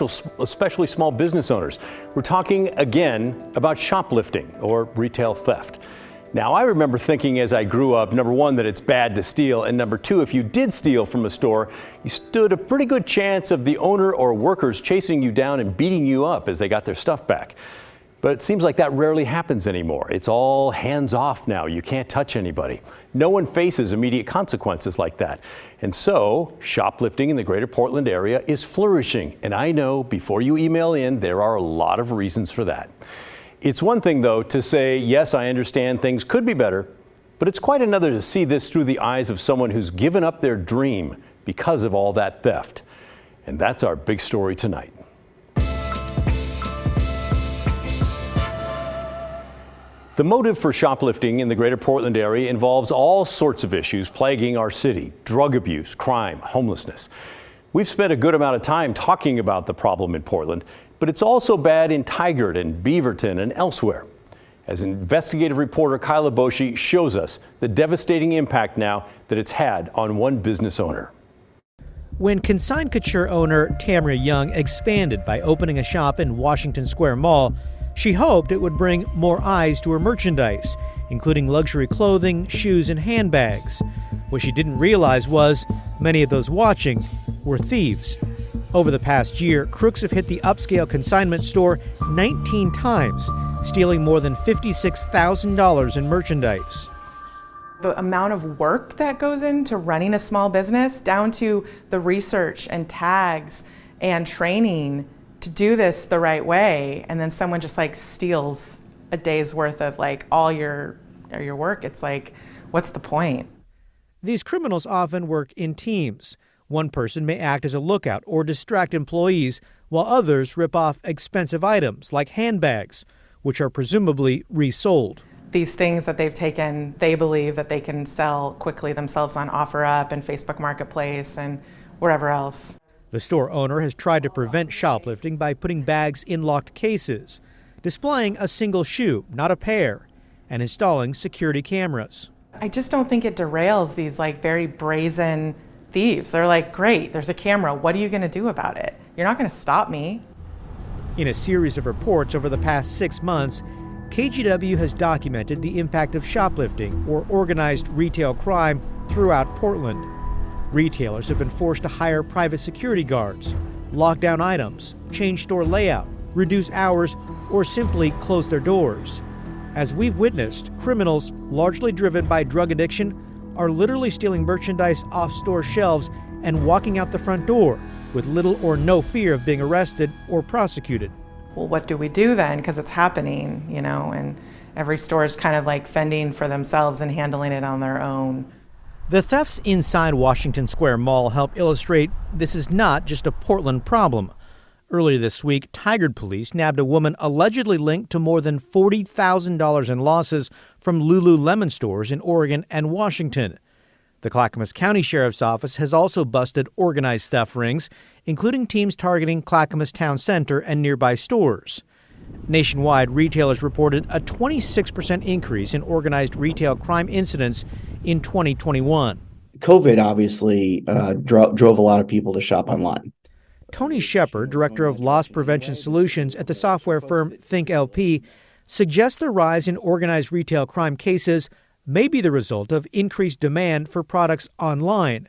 especially small business owners. We're talking again about shoplifting or retail theft. Now, I remember thinking as I grew up, number one, that it's bad to steal, and number two, if you did steal from a store, you stood a pretty good chance of the owner or workers chasing you down and beating you up as they got their stuff back. But it seems like that rarely happens anymore. It's all hands off now. You can't touch anybody. No one faces immediate consequences like that. And so shoplifting in the greater Portland area is flourishing. And I know before you email in, there are a lot of reasons for that. It's one thing, though, to say, yes, I understand things could be better, but it's quite another to see this through the eyes of someone who's given up their dream because of all that theft. And that's our big story tonight. The motive for shoplifting in the greater Portland area involves all sorts of issues plaguing our city: drug abuse, crime, homelessness. We've spent a good amount of time talking about the problem in Portland, but it's also bad in Tigard and Beaverton and elsewhere. As investigative reporter Kyla Boshi shows us the devastating impact now that it's had on one business owner. When consigned couture owner Tamara Young expanded by opening a shop in Washington Square Mall, she hoped it would bring more eyes to her merchandise, including luxury clothing, shoes, and handbags. What she didn't realize was many of those watching were thieves. Over the past year, crooks have hit the upscale consignment store 19 times, stealing more than $56,000 in merchandise. The amount of work that goes into running a small business, down to the research and tags and training to do this the right way, and then someone just like steals a day's worth of like all your work. It's like, what's the point? These criminals often work in teams. One person may act as a lookout or distract employees, while others rip off expensive items like handbags, which are presumably resold. These things that they've taken, they believe that they can sell quickly themselves on OfferUp and Facebook Marketplace and wherever else. The store owner has tried to prevent shoplifting by putting bags in locked cases, displaying a single shoe, not a pair, and installing security cameras. I just don't think it derails these like very brazen thieves. They're like, great, there's a camera. What are you going to do about it? You're not going to stop me. In a series of reports over the past 6 months, KGW has documented the impact of shoplifting or organized retail crime throughout Portland. Retailers have been forced to hire private security guards, lock down items, change store layout, reduce hours, or simply close their doors. As we've witnessed, criminals, largely driven by drug addiction, are literally stealing merchandise off store shelves and walking out the front door with little or no fear of being arrested or prosecuted. Well, what do we do then? Because it's happening, and every store is kind of like fending for themselves and handling it on their own. The thefts inside Washington Square Mall help illustrate this is not just a Portland problem. Earlier this week, Tigard police nabbed a woman allegedly linked to more than $40,000 in losses from Lululemon stores in Oregon and Washington. The Clackamas County Sheriff's Office has also busted organized theft rings, including teams targeting Clackamas Town Center and nearby stores. Nationwide, retailers reported a 26% increase in organized retail crime incidents in 2021. COVID obviously drove a lot of people to shop online. Tony Shepard, director of loss prevention solutions at the software firm ThinkLP, suggests the rise in organized retail crime cases may be the result of increased demand for products online.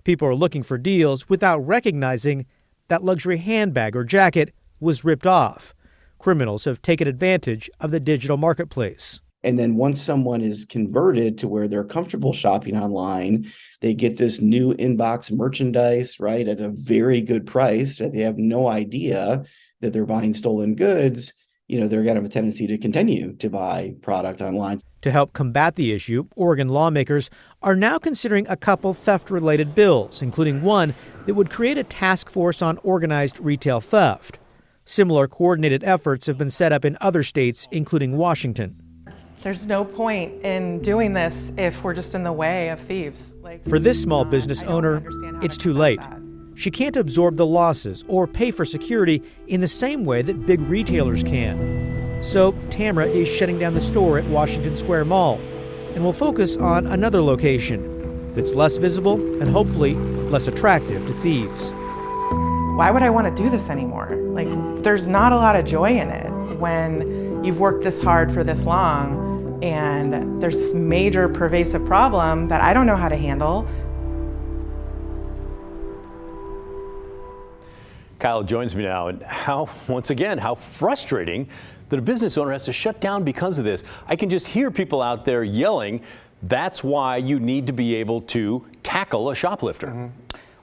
People are looking for deals without recognizing that luxury handbag or jacket was ripped off. Criminals have taken advantage of the digital marketplace. And then once someone is converted to where they're comfortable shopping online, they get this new inbox merchandise, right, at a very good price that they have no idea that they're buying stolen goods. They're going to have a tendency to continue to buy product online. To help combat the issue, Oregon lawmakers are now considering a couple theft-related bills, including one that would create a task force on organized retail theft. Similar coordinated efforts have been set up in other states, including Washington. There's no point in doing this if we're just in the way of thieves. For this small business owner, it's too late. She can't absorb the losses or pay for security in the same way that big retailers can. So Tamara is shutting down the store at Washington Square Mall and will focus on another location that's less visible and hopefully less attractive to thieves. why would I want to do this anymore? Like, there's not a lot of joy in it when you've worked this hard for this long and there's this major pervasive problem that I don't know how to handle. Kyle joins me now, and once again, how frustrating that a business owner has to shut down because of this. I can just hear people out there yelling. That's why you need to be able to tackle a shoplifter. Mm-hmm.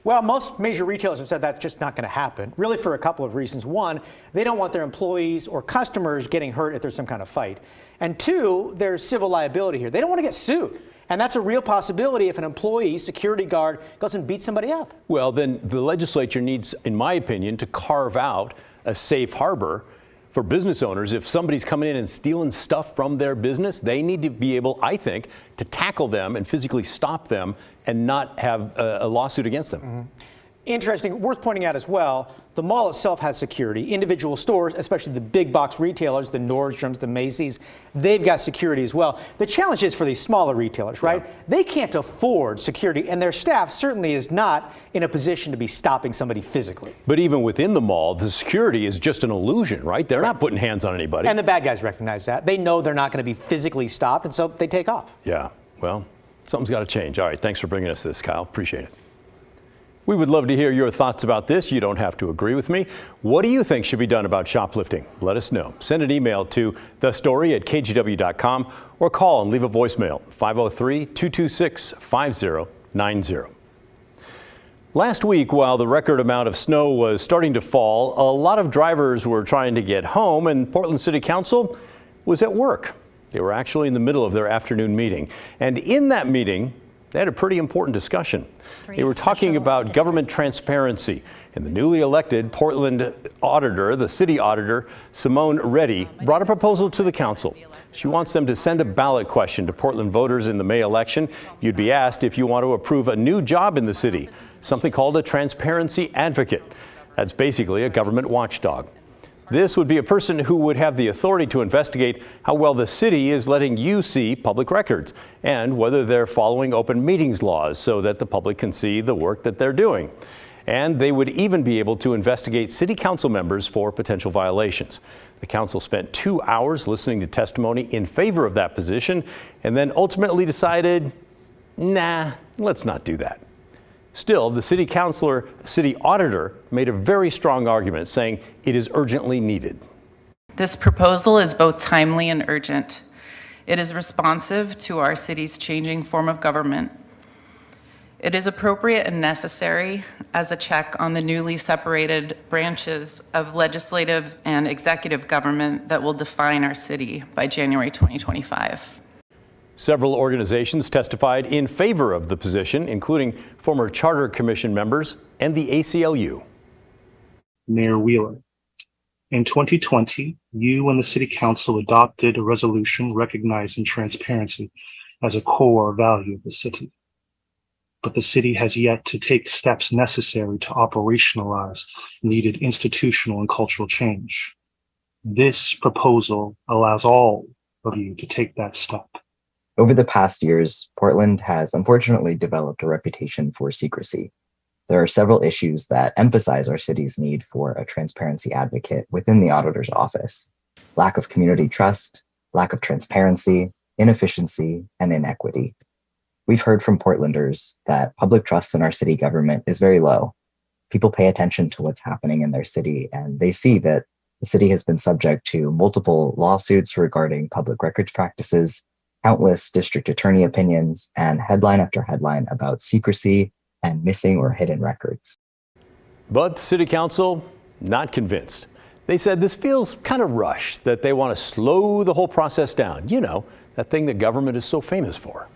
Well, most major retailers have said that's just not going to happen, really for a couple of reasons. One, they don't want their employees or customers getting hurt if there's some kind of fight. And two, there's civil liability here. They don't want to get sued. And that's a real possibility if an employee, security guard, goes and beats somebody up. Well, then the legislature needs, in my opinion, to carve out a safe harbor for business owners. If somebody's coming in and stealing stuff from their business, they need to be able, I think, to tackle them and physically stop them and not have a lawsuit against them. Mm-hmm. Interesting, worth pointing out as well, the mall itself has security. Individual stores, especially the big box retailers, the Nordstroms, the Macy's, they've got security as well. The challenge is for these smaller retailers, right? Yeah. They can't afford security, and their staff certainly is not in a position to be stopping somebody physically. But even within the mall, the security is just an illusion, right? They're not putting hands on anybody. And the bad guys recognize that. They know they're not going to be physically stopped, and so they take off. Yeah, well, something's got to change. All right, thanks for bringing us this, Kyle. Appreciate it. We would love to hear your thoughts about this. You don't have to agree with me. What do you think should be done about shoplifting? Let us know. Send an email to thestory@kgw.com or call and leave a voicemail, 503-226-5090. Last week, while the record amount of snow was starting to fall, a lot of drivers were trying to get home, and Portland City Council was at work. They were actually in the middle of their afternoon meeting. And in that meeting, they had a pretty important discussion. They were talking about government transparency, and the newly elected Portland auditor, the city auditor, Simone Reddy, brought a proposal to the council. She wants them to send a ballot question to Portland voters in the May election. You'd be asked if you want to approve a new job in the city, something called a transparency advocate. That's basically a government watchdog. This would be a person who would have the authority to investigate how well the city is letting you see public records and whether they're following open meetings laws so that the public can see the work that they're doing. And they would even be able to investigate city council members for potential violations. The council spent 2 hours listening to testimony in favor of that position and then ultimately decided, nah, let's not do that. Still, the city auditor made a very strong argument saying it is urgently needed. This proposal is both timely and urgent. It is responsive to our city's changing form of government. It is appropriate and necessary as a check on the newly separated branches of legislative and executive government that will define our city by January 2025. Several organizations testified in favor of the position, including former Charter Commission members and the ACLU. Mayor Wheeler, in 2020, you and the City Council adopted a resolution recognizing transparency as a core value of the city. But the city has yet to take steps necessary to operationalize needed institutional and cultural change. This proposal allows all of you to take that step. Over the past years, Portland has unfortunately developed a reputation for secrecy. There are several issues that emphasize our city's need for a transparency advocate within the auditor's office: lack of community trust, lack of transparency, inefficiency, and inequity. We've heard from Portlanders that public trust in our city government is very low. People pay attention to what's happening in their city, and they see that the city has been subject to multiple lawsuits regarding public records practices, countless district attorney opinions, and headline after headline about secrecy and missing or hidden records. But the city council, not convinced. They said this feels kind of rushed, that they want to slow the whole process down. You know, that thing that government is so famous for.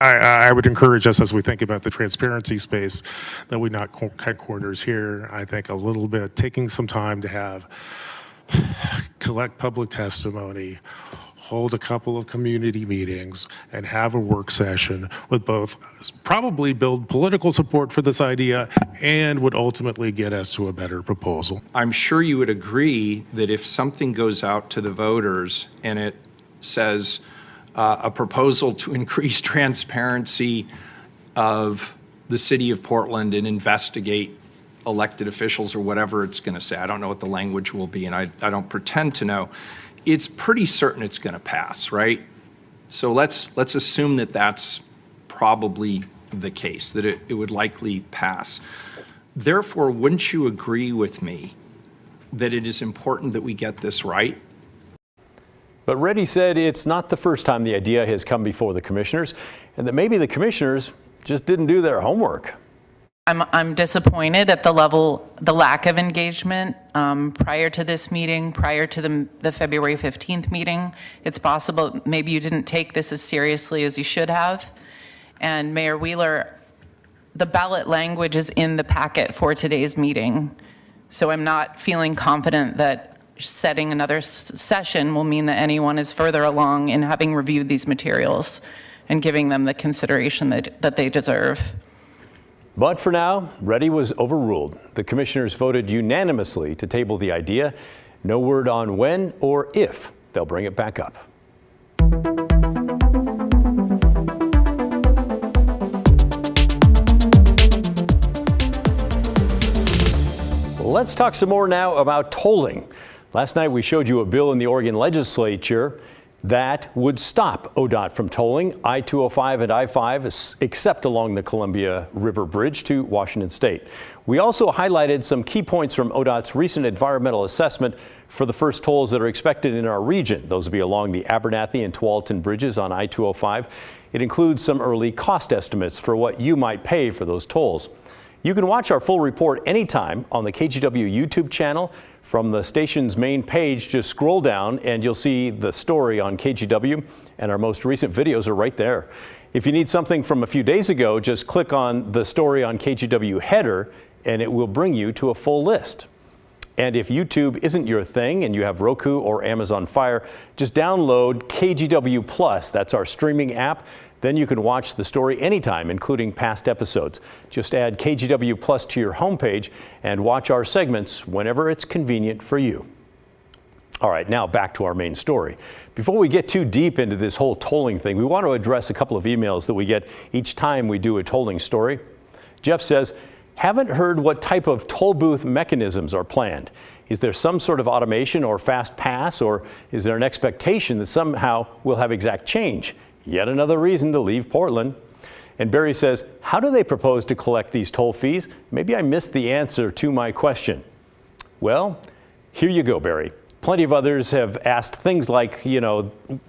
I would encourage us, as we think about the transparency space, that we not cut corners here. I think a little bit, taking some time to collect public testimony, hold a couple of community meetings, and have a work session with both probably build political support for this idea and would ultimately get us to a better proposal. I'm sure you would agree that if something goes out to the voters and it says a proposal to increase transparency of the city of Portland and investigate elected officials or whatever it's going to say. I don't know what the language will be, and I don't pretend to know. It's pretty certain it's going to pass, right? So let's assume that that's probably the case, that it would likely pass. Therefore, wouldn't you agree with me that it is important that we get this right? But Reddy said it's not the first time the idea has come before the commissioners, and that maybe the commissioners just didn't do their homework. I'm disappointed at the lack of engagement prior to this meeting, prior to the February 15th meeting. It's possible maybe you didn't take this as seriously as you should have. And Mayor Wheeler, the ballot language is in the packet for today's meeting. So I'm not feeling confident that setting another session will mean that anyone is further along in having reviewed these materials and giving them the consideration that they deserve. But for now, Reddy was overruled. The commissioners voted unanimously to table the idea. No word on when or if they'll bring it back up. Let's talk some more now about tolling. Last night we showed you a bill in the Oregon legislature that would stop ODOT from tolling I-205 and I-5 except along the Columbia River Bridge to Washington State. We also highlighted some key points from ODOT's recent environmental assessment for the first tolls that are expected in our region. Those will be along the Abernathy and Tualatin bridges on I-205. It includes some early cost estimates for what you might pay for those tolls. You can watch our full report anytime on the KGW YouTube channel. From the station's main page, just scroll down and you'll see the story on KGW, and our most recent videos are right there. If you need something from a few days ago, just click on the story on KGW header and it will bring you to a full list. And if YouTube isn't your thing and you have Roku or Amazon Fire, just download KGW Plus. That's our streaming app. Then you can watch the story anytime, including past episodes. Just add KGW Plus to your homepage and watch our segments whenever it's convenient for you. All right, now back to our main story. Before we get too deep into this whole tolling thing, we want to address a couple of emails that we get each time we do a tolling story. Jeff says, haven't heard what type of toll booth mechanisms are planned. Is there some sort of automation or fast pass, or is there an expectation that somehow we'll have exact change? Yet another reason to leave Portland. And Barry says, how do they propose to collect these toll fees? Maybe I missed the answer to my question. Well, here you go, Barry. Plenty of others have asked things like,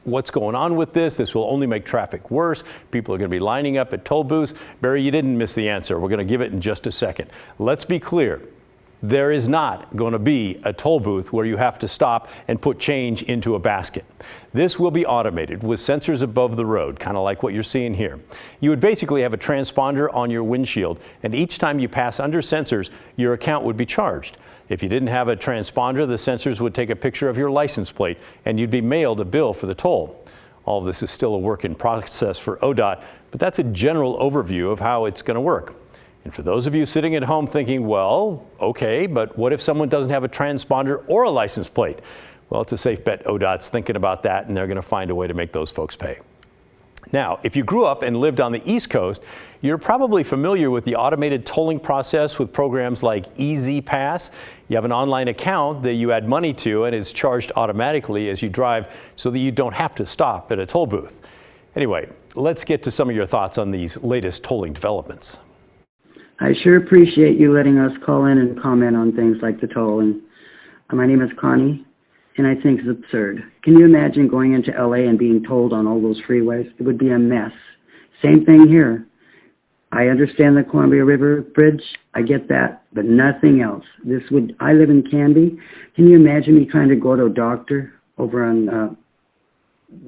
what's going on with this? This will only make traffic worse. People are going to be lining up at toll booths. Barry, you didn't miss the answer. We're going to give it in just a second. Let's be clear. There is not going to be a toll booth where you have to stop and put change into a basket. This will be automated with sensors above the road, kind of like what you're seeing here. You would basically have a transponder on your windshield, and each time you pass under sensors, your account would be charged. If you didn't have a transponder, the sensors would take a picture of your license plate, and you'd be mailed a bill for the toll. All of this is still a work in process for ODOT, but that's a general overview of how it's going to work. And for those of you sitting at home thinking, well, okay, but what if someone doesn't have a transponder or a license plate? Well, it's a safe bet ODOT's thinking about that, and they're going to find a way to make those folks pay. Now, if you grew up and lived on the East Coast, you're probably familiar with the automated tolling process with programs like Easy Pass. You have an online account that you add money to, and it's charged automatically as you drive so that you don't have to stop at a toll booth. Anyway, let's get to some of your thoughts on these latest tolling developments. I sure appreciate you letting us call in and comment on things like the tolling. My name is Connie, and I think it's absurd. Can you imagine going into LA and being tolled on all those freeways? It would be a mess. Same thing here. I understand the Columbia River Bridge. I get that, but nothing else. I live in Canby. Can you imagine me trying to go to a doctor over on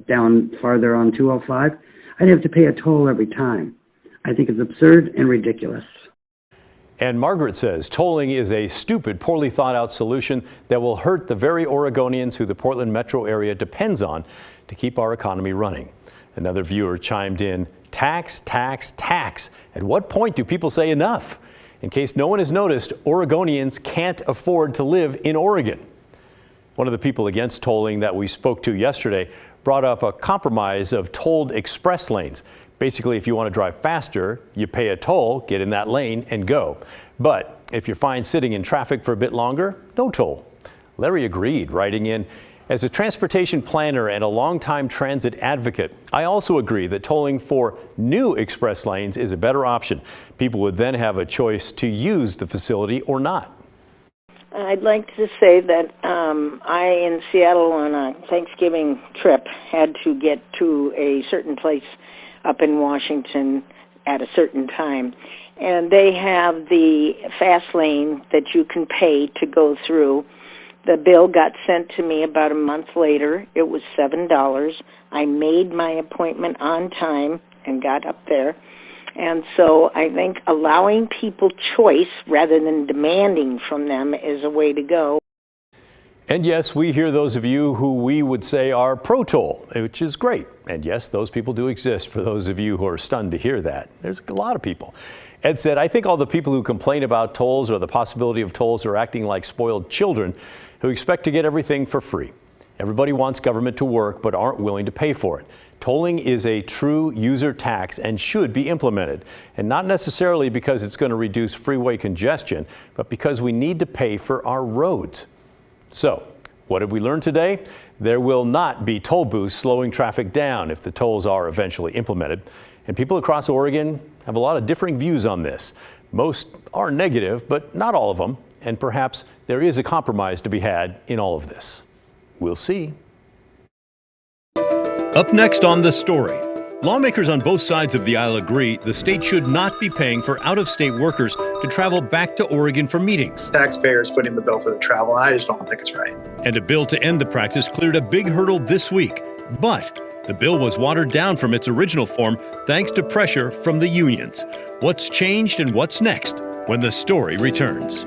down farther on 205? I'd have to pay a toll every time. I think it's absurd and ridiculous. And Margaret says tolling is a stupid, poorly thought out solution that will hurt the very Oregonians who the Portland metro area depends on to keep our economy running. Another viewer chimed in, tax, tax, tax. At what point do people say enough? In case no one has noticed, Oregonians can't afford to live in Oregon. One of the people against tolling that we spoke to yesterday brought up a compromise of tolled express lanes. Basically, if you want to drive faster, you pay a toll, get in that lane, and go. But if you're fine sitting in traffic for a bit longer, no toll. Larry agreed, writing in, "As a transportation planner and a longtime transit advocate, I also agree that tolling for new express lanes is a better option. People would then have a choice to use the facility or not." I'd like to say that I, in Seattle on a Thanksgiving trip, had to get to a certain place up in Washington at a certain time. And they have the fast lane that you can pay to go through. The bill got sent to me about a month later. It was $7. I made my appointment on time and got up there. And so I think allowing people choice rather than demanding from them is a way to go. And yes, we hear those of you who we would say are pro-toll, which is great. And yes, those people do exist for those of you who are stunned to hear that. There's a lot of people. Ed said, "I think all the people who complain about tolls or the possibility of tolls are acting like spoiled children who expect to get everything for free. Everybody wants government to work but aren't willing to pay for it. Tolling is a true user tax and should be implemented, and not necessarily because it's going to reduce freeway congestion, but because we need to pay for our roads." So, what did we learn today? There will not be toll booths slowing traffic down if the tolls are eventually implemented. And people across Oregon have a lot of differing views on this. Most are negative, but not all of them. And perhaps there is a compromise to be had in all of this. We'll see. Up next on The Story, lawmakers on both sides of the aisle agree the state should not be paying for out-of-state workers to travel back to Oregon for meetings. Taxpayers footing the bill for the travel, and I just don't think it's right. And a bill to end the practice cleared a big hurdle this week. But the bill was watered down from its original form thanks to pressure from the unions. What's changed and what's next when The Story returns.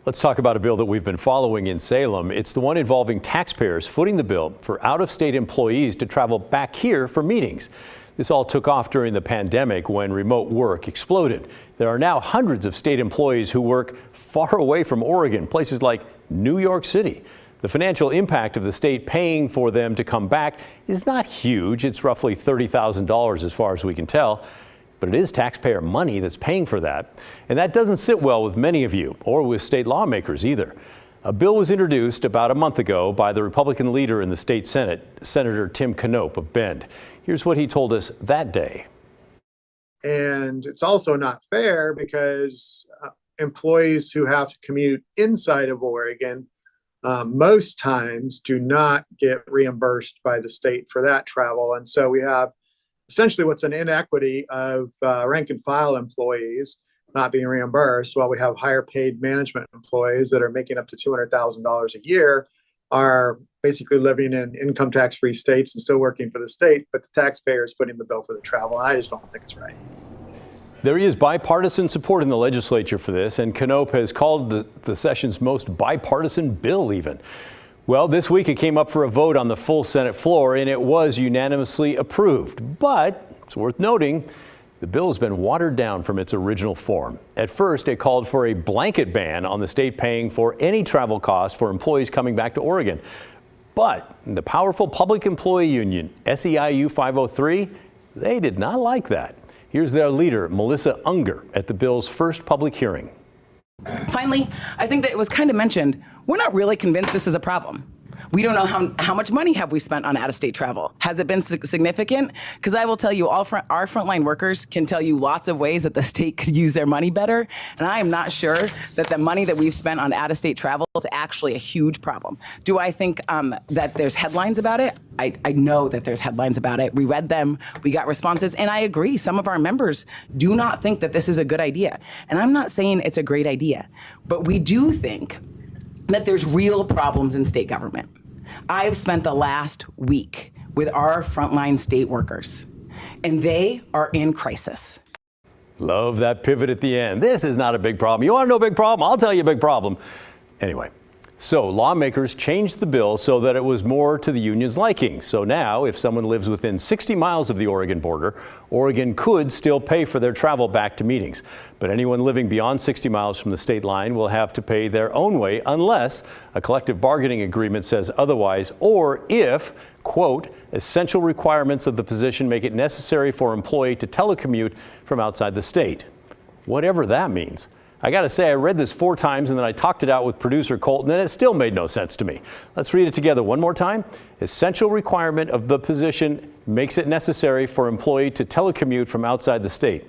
Let's talk about a bill that we've been following in Salem. It's the one involving taxpayers footing the bill for out-of-state employees to travel back here for meetings. This all took off during the pandemic when remote work exploded. There are now hundreds of state employees who work far away from Oregon, places like New York City. The financial impact of the state paying for them to come back is not huge. It's roughly $30,000 as far as we can tell. But it is taxpayer money that's paying for that. And that doesn't sit well with many of you or with state lawmakers either. A bill was introduced about a month ago by the Republican leader in the state Senate, Senator Tim Knopp of Bend. Here's what he told us that day. And it's also not fair because employees who have to commute inside of Oregon most times do not get reimbursed by the state for that travel. And so we have essentially what's an inequity of rank and file employees not being reimbursed, while we have higher paid management employees that are making up to $200,000 a year are basically living in income tax free states and still working for the state, but the taxpayer is footing the bill for the travel. And I just don't think it's right. There is bipartisan support in the legislature for this, and Knopp has called the session's most bipartisan bill even. Well, this week it came up for a vote on the full Senate floor, and it was unanimously approved. But it's worth noting, the bill has been watered down from its original form. At first, it called for a blanket ban on the state paying for any travel costs for employees coming back to Oregon. But the powerful public employee union, SEIU 503, they did not like that. Here's their leader, Melissa Unger, at the bill's first public hearing. Finally, I think that it was kind of mentioned, we're not really convinced this is a problem. We don't know how much money have we spent on out-of-state travel. Has it been significant? Because I will tell you, our frontline workers can tell you lots of ways that the state could use their money better. And I am not sure that the money that we've spent on out-of-state travel is actually a huge problem. Do I think that there's headlines about it? I know that there's headlines about it. We read them, we got responses, and I agree. Some of our members do not think that this is a good idea. And I'm not saying it's a great idea, but we do think that there's real problems in state government. I have spent the last week with our frontline state workers, and they are in crisis. Love that pivot at the end. This is not a big problem. You want to know a big problem? I'll tell you a big problem. Anyway, so lawmakers changed the bill so that it was more to the union's liking. So now, if someone lives within 60 miles of the Oregon border, Oregon could still pay for their travel back to meetings. But anyone living beyond 60 miles from the state line will have to pay their own way unless a collective bargaining agreement says otherwise, or if, quote, essential requirements of the position make it necessary for an employee to telecommute from outside the state. Whatever that means. I got to say, I read this 4 times and then I talked it out with producer Colton, and it still made no sense to me. Let's read it together one more time. Essential requirement of the position makes it necessary for an employee to telecommute from outside the state.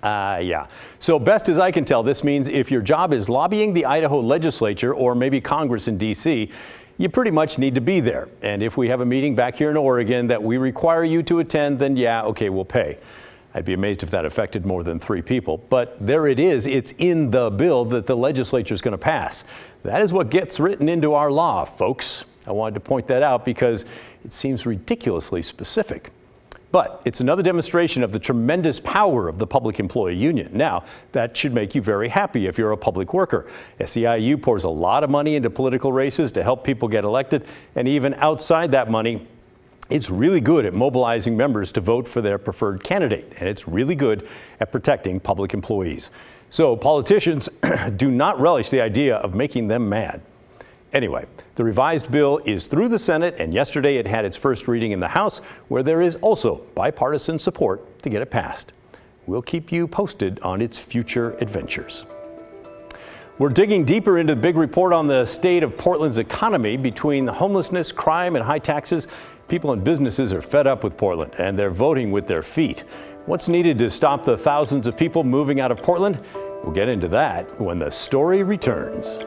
Yeah. So best as I can tell, this means if your job is lobbying the Idaho legislature or maybe Congress in D.C., you pretty much need to be there. And if we have a meeting back here in Oregon that we require you to attend, then yeah, okay, we'll pay. I'd be amazed if that affected more than 3 people. But there it is. It's in the bill that the legislature is going to pass. That is what gets written into our law, folks. I wanted to point that out because it seems ridiculously specific. But it's another demonstration of the tremendous power of the public employee union. Now, that should make you very happy if you're a public worker. SEIU pours a lot of money into political races to help people get elected, and even outside that money, it's really good at mobilizing members to vote for their preferred candidate, and it's really good at protecting public employees. So politicians do not relish the idea of making them mad. Anyway, the revised bill is through the Senate, and yesterday it had its first reading in the House, where there is also bipartisan support to get it passed. We'll keep you posted on its future adventures. We're digging deeper into the big report on the state of Portland's economy. Between the homelessness, crime, and high taxes, people and businesses are fed up with Portland, and they're voting with their feet. What's needed to stop the thousands of people moving out of Portland? We'll get into that when the story returns.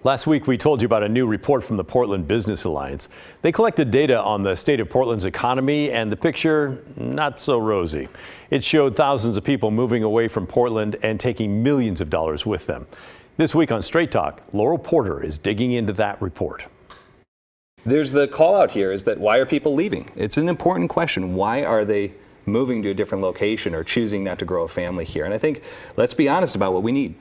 Last week, we told you about a new report from the Portland Business Alliance. They collected data on the state of Portland's economy, and the picture, not so rosy. It showed thousands of people moving away from Portland and taking millions of dollars with them. This week on Straight Talk, Laurel Porter is digging into that report. There's the call out here is that why are people leaving? It's an important question. Why are they moving to a different location or choosing not to grow a family here? And I think, let's be honest about what we need.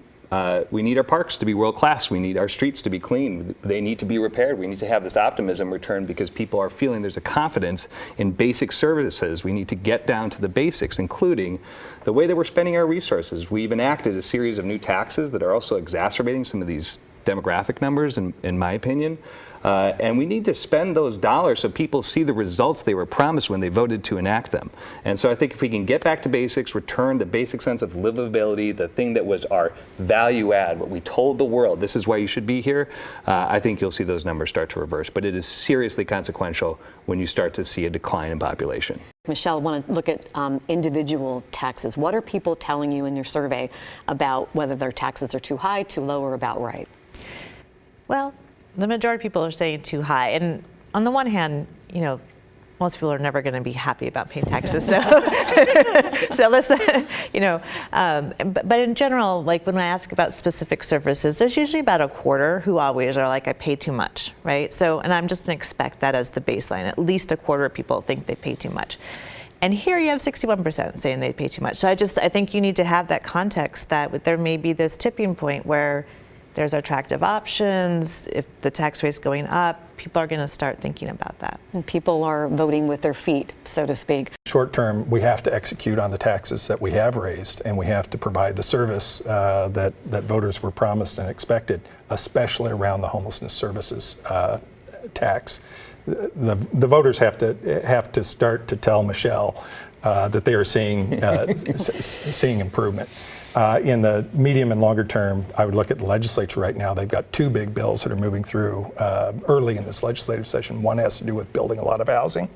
We need our parks to be world class. We need our streets to be clean. They need to be repaired. We need to have this optimism return because people are feeling there's a confidence in basic services. We need to get down to the basics, including the way that we're spending our resources. We've enacted a series of new taxes that are also exacerbating some of these demographic numbers, in my opinion. And we need to spend those dollars so people see the results they were promised when they voted to enact them. And so I think if we can get back to basics, return the basic sense of livability, the thing that was our value add, what we told the world, this is why you should be here, I think you'll see those numbers start to reverse. But it is seriously consequential when you start to see a decline in population. Michelle, I want to look at individual taxes. What are people telling you in your survey about whether their taxes are too high, too low, or about right? Well, the majority of people are saying too high. And on the one hand, you know, most people are never going to be happy about paying taxes. So, so let's, you know, but in general, like when I ask about specific services, there's usually about a quarter who always are like, I pay too much, right? So, and I'm just going to expect that as the baseline. At least a quarter of people think they pay too much. And here you have 61% saying they pay too much. So I think you need to have that context that there may be this tipping point where there's attractive options. If the tax rate's going up, people are going to start thinking about that. And people are voting with their feet, so to speak. Short term, we have to execute on the taxes that we have raised, and we have to provide the service that voters were promised and expected, especially around the homelessness services tax. The voters have to start to tell Michelle that they are seeing seeing improvement. In the medium and longer term, I would look at the legislature right now. They've got two big bills that are moving through early in this legislative session. One has to do with building a lot of housing.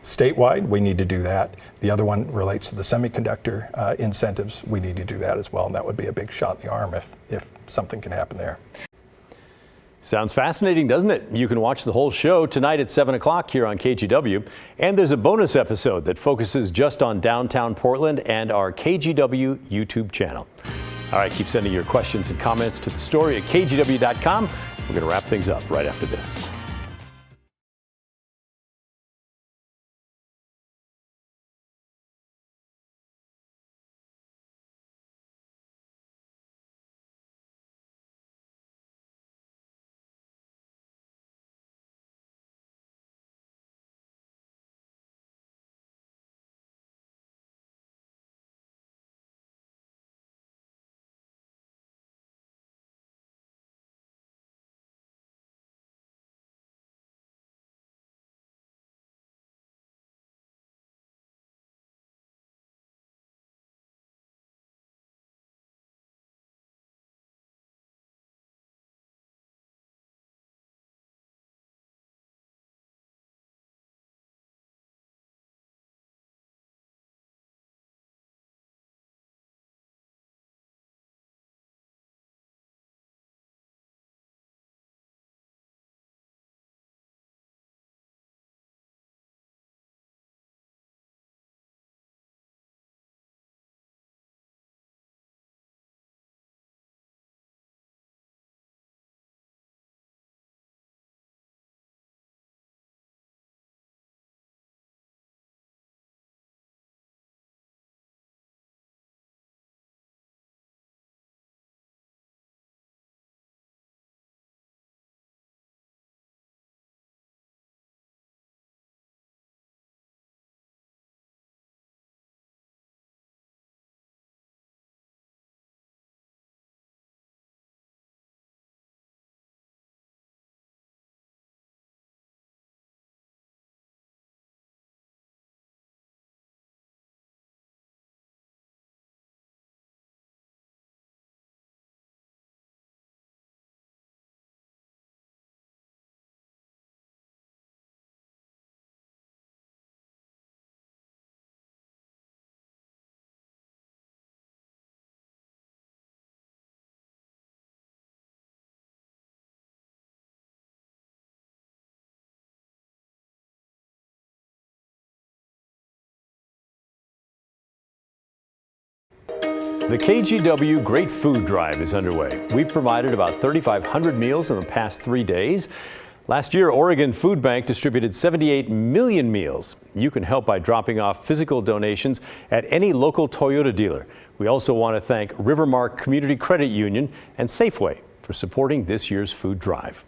Statewide, we need to do that. The other one relates to the semiconductor incentives. We need to do that as well, and that would be a big shot in the arm if something can happen there. Sounds fascinating, doesn't it? You can watch the whole show tonight at 7 o'clock here on KGW. And there's a bonus episode that focuses just on downtown Portland and our KGW YouTube channel. All right, keep sending your questions and comments to the story at kgw.com. We're going to wrap things up right after this. The KGW Great Food Drive is underway. We've provided about 3,500 meals in the past 3 days. Last year, Oregon Food Bank distributed 78 million meals. You can help by dropping off physical donations at any local Toyota dealer. We also want to thank Rivermark Community Credit Union and Safeway for supporting this year's food drive.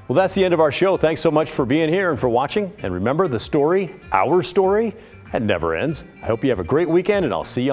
Well, that's the end of our show. Thanks so much for being here and for watching. And remember, the story, our story, it never ends. I hope you have a great weekend, and I'll see you on